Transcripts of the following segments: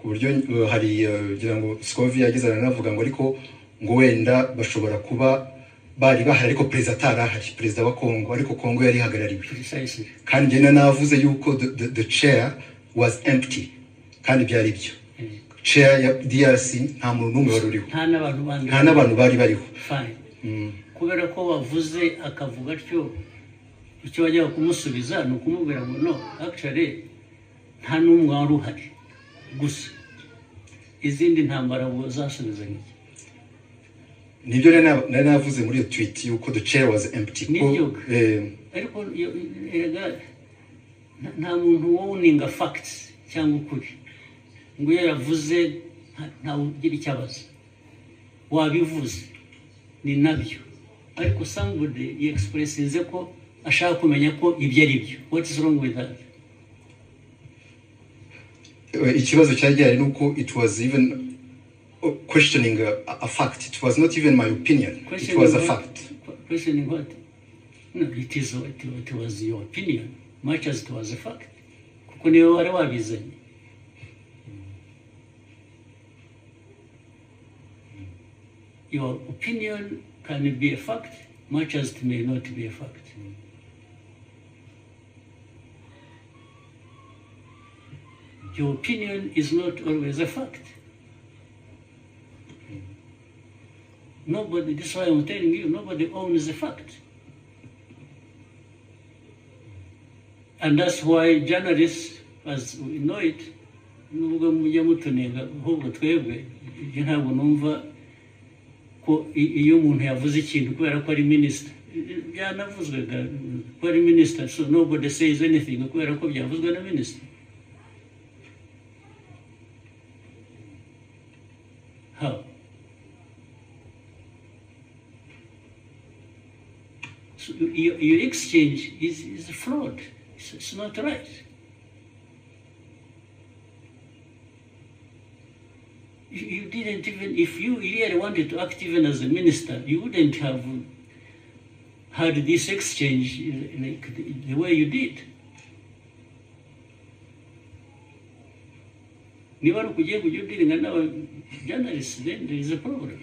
ku buryo hari kugira ngo scover yageze aranavuga ngo ariko ngo wenda bashobora kuba bari bahari ariko perezida atarahari, perezida wa Congo, ariko Congo yari ihagarariwe. Kandi njye navuze yuko the chair was empty, kandi byari byo. Chair ya DRC nta muntu n'umwe wari uriho, nta n'abantu bari bariho. Kubera ko wavuze akavuga atyo, icyo wajyaga kumusubiza ni ukumubwira ngo no, actually nta n'umwe wari uhari gusa, izindi ntambara zasubiza nk'iki. Nibyo nari navuze muri iyo tweet yuko the chair was empty. Ariko nta muntu woninga facts cyangwa ukuri ngo iyo yavuze ntawe ugira icyabaza, wabivuze ni nabyo, ariko somebody expressinze ko ashaka kumenya ko ibyo ari byo. What is wrong with that? Ikibazo cyari nuko it was even questioning a fact. It was not even my opinion. It was a fact. Questioning what? No, it was your opinion much as it was a fact. Kuko niwe wari wabizanye. Your opinion can be a fact much as it may not be a fact. Your opinion is not always a fact. Nobody, this is why I'm telling you, nobody owns the fact. And that's why journalists, as we know it, nubwo mujya mutunenga ahubwo twebwe ntabwo numva ko iyo umuntu yavuze ikintu kubera ko ari minister, byanavuzwe ko ari minister, so nobody says anything kubera ko byavuzwe na minister. How? So your exchange is a fraud. It's not right. You didn't even, if you really wanted to act even as a minister, you wouldn't have had this exchange like the way you did. Niba ari ukugiye kujya udiringa n'aba journalists, then there is a problem.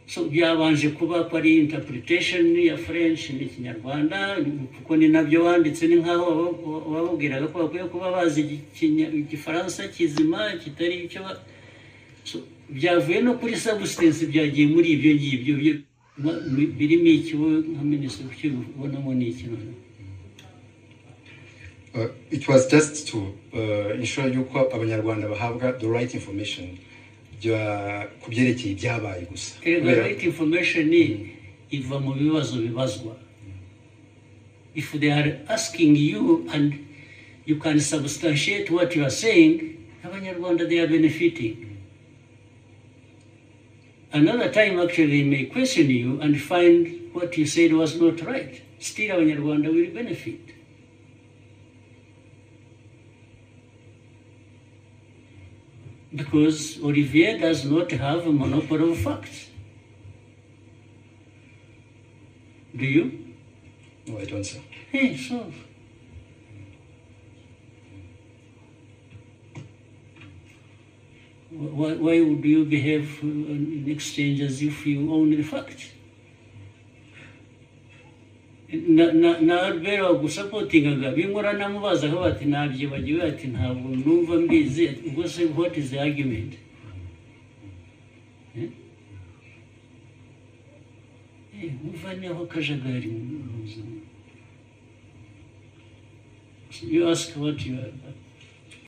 So byabanje kuba ko ari interpretation ya French n'ikinyarwanda, kuko ni nabyo wanditse, ni nkaho wababwiraga ko bakwiye kuba bazi igifaransa kizima kitari icyo. So byavuye no kuri substance, byagiye muri ibyo ngibyo birimo iki nka minisitiri ukibonamo ni iki none? It was just to ensure yuko abanyarwanda bahabwa the right information kubyerekeye ibyabaye gusa. The right information iva mu bibazo bibazwa. If they are asking you and you can substantiate what you are saying, abanyarwanda they are benefiting. Another time actually they may question you and find what you said was not right. Still abanyarwanda will benefit. Because Olivier does not have a monopoly of facts. Do you? No, I don't, sir. Hey, so. Why would you behave in exchange as if you own the facts? Na Albert wagusapotingaga bingora namubaza ko bati nabyibagiwe, ati ntabwo numva mbizi. Ubwo se what is the argument? Muvaneho kajagari. You ask what you are.